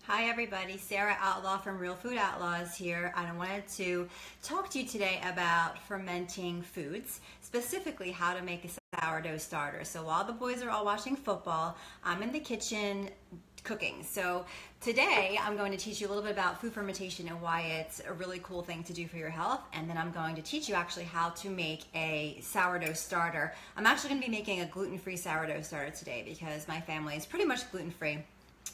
Hi everybody, Sarah Outlaw from Real Food Outlaws here, and I wanted to talk to you today about fermenting foods, specifically how to make a sourdough starter. So while the boys are all watching football, I'm in the kitchen cooking. So today I'm going to teach you a little bit about food fermentation and why it's a really cool thing to do for your health, and then I'm going to teach you actually how to make a sourdough starter. I'm actually going to be making a gluten-free sourdough starter today because my family is pretty much gluten-free.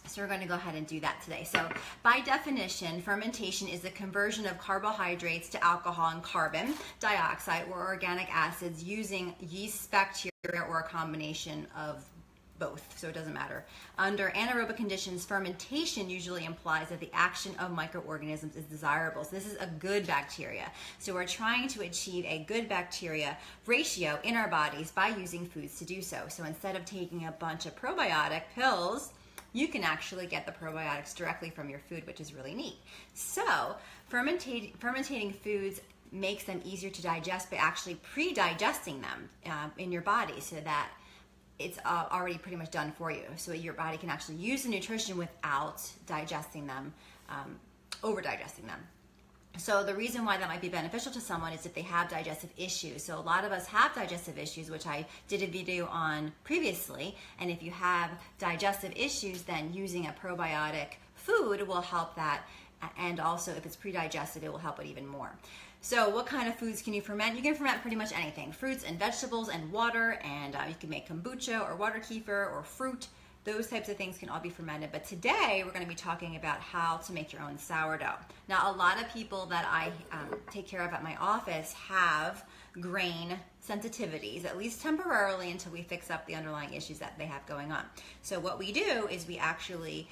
So we're going to go ahead and do that today. So by definition, fermentation is the conversion of carbohydrates to alcohol and carbon dioxide or organic acids using yeast, bacteria, or a combination of both, so it doesn't matter. Under anaerobic conditions, fermentation usually implies that the action of microorganisms is desirable. So this is a good bacteria. So we're trying to achieve a good bacteria ratio in our bodies by using foods to do so. So instead of taking a bunch of probiotic pills, you can actually get the probiotics directly from your food, which is really neat. So fermentating foods makes them easier to digest by actually pre-digesting them in your body so that it's already pretty much done for you. So your body can actually use the nutrition without digesting them, over-digesting them. So the reason why that might be beneficial to someone is if they have digestive issues. So a lot of us have digestive issues, which I did a video on previously. And if you have digestive issues, then using a probiotic food will help that. And also if it's pre-digested, it will help it even more. So what kind of foods can you ferment? You can ferment pretty much anything. Fruits and vegetables and water, and you can make kombucha or water kefir or fruit. Those types of things can all be fermented. But today we're going to be talking about how to make your own sourdough. Now, a lot of people that I take care of at my office have grain sensitivities, at least temporarily, until we fix up the underlying issues that they have going on. So what we do is we actually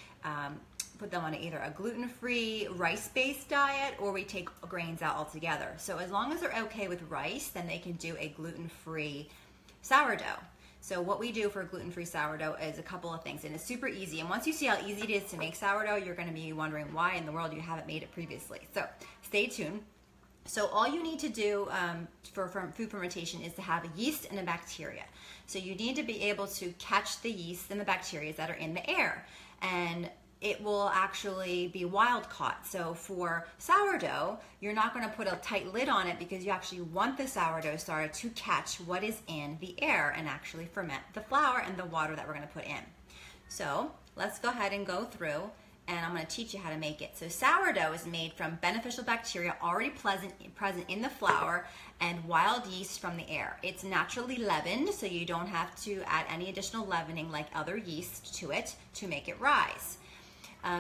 put them on either a gluten-free rice-based diet, or we take grains out altogether. So as long as they're okay with rice, then they can do a gluten-free sourdough. So what we do for gluten-free sourdough is a couple of things, and it's super easy. And once you see how easy it is to make sourdough, you're going to be wondering why in the world you haven't made it previously. So stay tuned. So all you need to do for food fermentation is to have a yeast and a bacteria. So you need to be able to catch the yeast and the bacteria that are in the air, and it will actually be wild caught. So for sourdough, you're not going to put a tight lid on it because you actually want the sourdough starter to catch what is in the air and actually ferment the flour and the water that we're going to put in. So let's go ahead and go through, and I'm going to teach you how to make it. So sourdough is made from beneficial bacteria already present in the flour and wild yeast from the air. It's naturally leavened, so you don't have to add any additional leavening like other yeast to it to make it rise.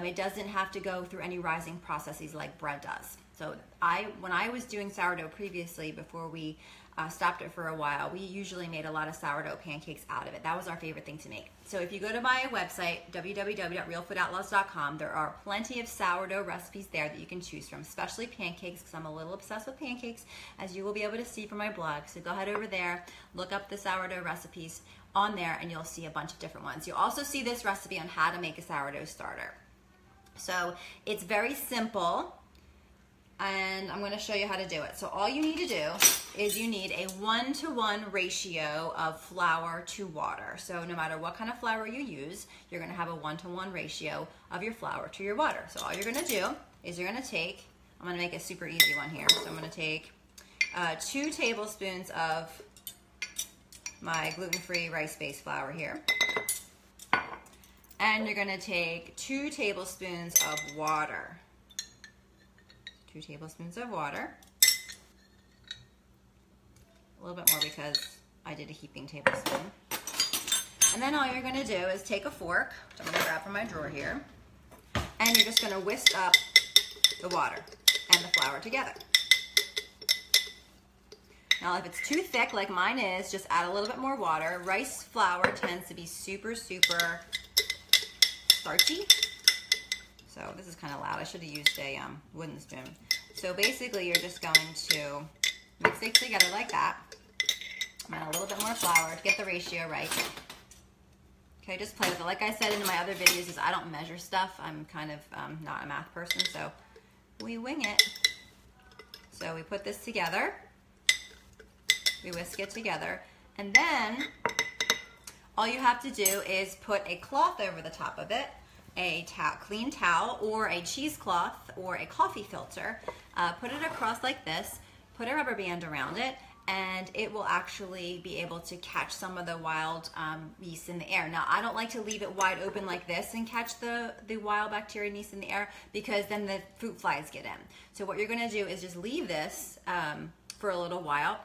It doesn't have to go through any rising processes like bread does. So when I was doing sourdough previously, before we stopped it for a while, we usually made a lot of sourdough pancakes out of it. That was our favorite thing to make. So if you go to my website, www.realfoodoutlaws.com, there are plenty of sourdough recipes there that you can choose from, especially pancakes, because I'm a little obsessed with pancakes, as you will be able to see from my blog. So go ahead over there, look up the sourdough recipes on there, and you'll see a bunch of different ones. You'll also see this recipe on how to make a sourdough starter. So it's very simple, and I'm going to show you how to do it. So all you need to do is you need a 1-to-1 ratio of flour to water. So no matter what kind of flour you use, you're going to have a 1-to-1 ratio of your flour to your water. So all you're going to do is you're going to take, I'm going to make a super easy one here. So I'm going to take 2 tablespoons of my gluten-free rice-based flour here. And you're going to take 2 tablespoons of water. 2 tablespoons of water. A little bit more because I did a heaping tablespoon. And then all you're going to do is take a fork, which I'm going to grab from my drawer here, and you're just going to whisk up the water and the flour together. Now if it's too thick like mine is, just add a little bit more water. Rice flour tends to be super starchy. So this is kind of loud. I should have used a wooden spoon. So basically you're just going to mix it together like that. And a little bit more flour to get the ratio right. Okay, just play with it. Like I said in my other videos, is I don't measure stuff. I'm kind of not a math person, so we wing it. So we put this together. We whisk it together. And then all you have to do is put a cloth over the top of it, a clean towel or a cheesecloth or a coffee filter, put it across like this, put a rubber band around it, and it will actually be able to catch some of the wild yeast in the air. Now, I don't like to leave it wide open like this and catch the wild bacteria and yeast in the air, because then the fruit flies get in. So what you're gonna do is just leave this for a little while.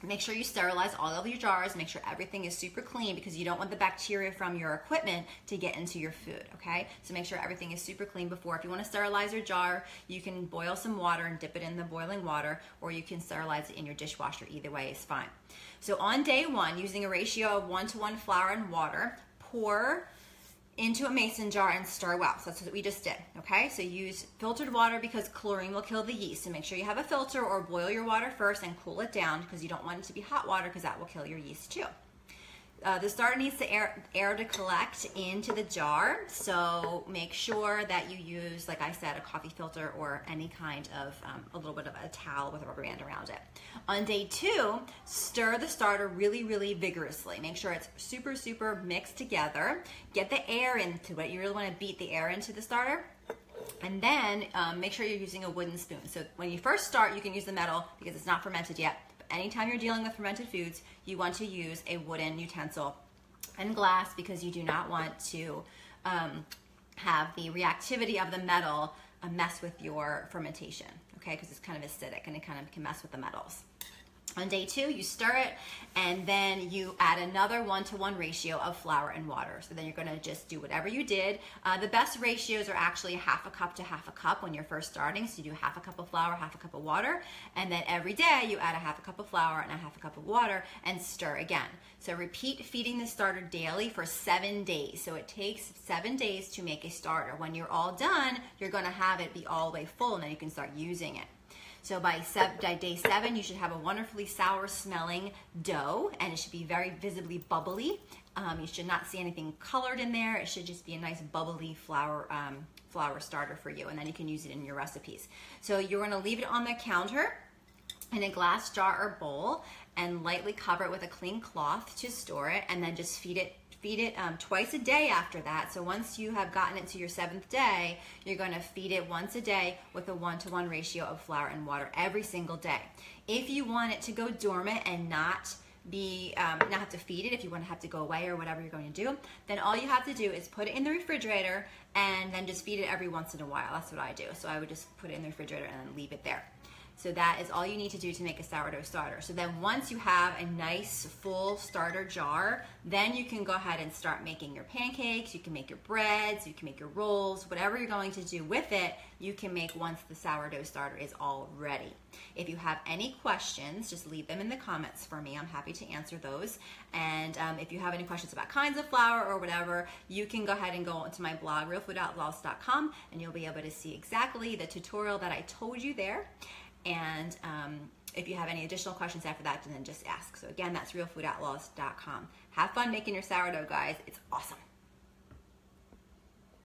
Make sure you sterilize all of your jars. Make sure everything is super clean, because you don't want the bacteria from your equipment to get into your food, okay? So make sure everything is super clean before. If you want to sterilize your jar, you can boil some water and dip it in the boiling water, or you can sterilize it in your dishwasher. Either way is fine. So on day one, using a ratio of 1-to-1 flour and water, pour into a mason jar and stir well. So that's what we just did, okay? So use filtered water, because chlorine will kill the yeast. So make sure you have a filter, or boil your water first and cool it down, because you don't want it to be hot water, because that will kill your yeast too. The starter needs the air to collect into the jar, so make sure that you use, like I said, a coffee filter or any kind of, a little bit of a towel with a rubber band around it. On day two, stir the starter really, really vigorously. Make sure it's super, super mixed together. Get the air into it. You really want to beat the air into the starter. And then make sure you're using a wooden spoon. So when you first start, you can use the metal, because it's not fermented yet. Anytime you're dealing with fermented foods, you want to use a wooden utensil and glass, because you do not want to have the reactivity of the metal mess with your fermentation, okay? Because it's kind of acidic and it kind of can mess with the metals. On day two, you stir it, and then you add another 1-to-1 ratio of flour and water. So then you're gonna just do whatever you did. The best ratios are actually 1/2 cup to 1/2 cup when you're first starting. So you do 1/2 cup of flour, 1/2 cup of water, and then every day you add 1/2 cup of flour and 1/2 cup of water and stir again. So repeat feeding the starter daily for 7 days. So it takes 7 days to make a starter. When you're all done, you're gonna have it be all the way full, and then you can start using it. So by day 7, you should have a wonderfully sour smelling dough, and it should be very visibly bubbly. You should not see anything colored in there. It should just be a nice bubbly flour starter for you, and then you can use it in your recipes. So you're gonna leave it on the counter in a glass jar or bowl, and lightly cover it with a clean cloth to store it, and then just feed it twice a day after that. So once you have gotten it to your 7th day, you're going to feed it once a day with a 1-to-1 ratio of flour and water every single day. If you want it to go dormant and not have to feed it, if you want to have to go away or whatever you're going to do, then all you have to do is put it in the refrigerator and then just feed it every once in a while. That's what I do. So I would just put it in the refrigerator and then leave it there. So that is all you need to do to make a sourdough starter. So then once you have a nice full starter jar, then you can go ahead and start making your pancakes, you can make your breads, you can make your rolls, whatever you're going to do with it, you can make once the sourdough starter is all ready. If you have any questions, just leave them in the comments for me. I'm happy to answer those. And if you have any questions about kinds of flour or whatever, you can go ahead and go onto my blog, realfoodoutlaws.com, and you'll be able to see exactly the tutorial that I told you there. And if you have any additional questions after that, then just ask. So again, that's realfoodoutlaws.com. Have fun making your sourdough, guys. It's awesome.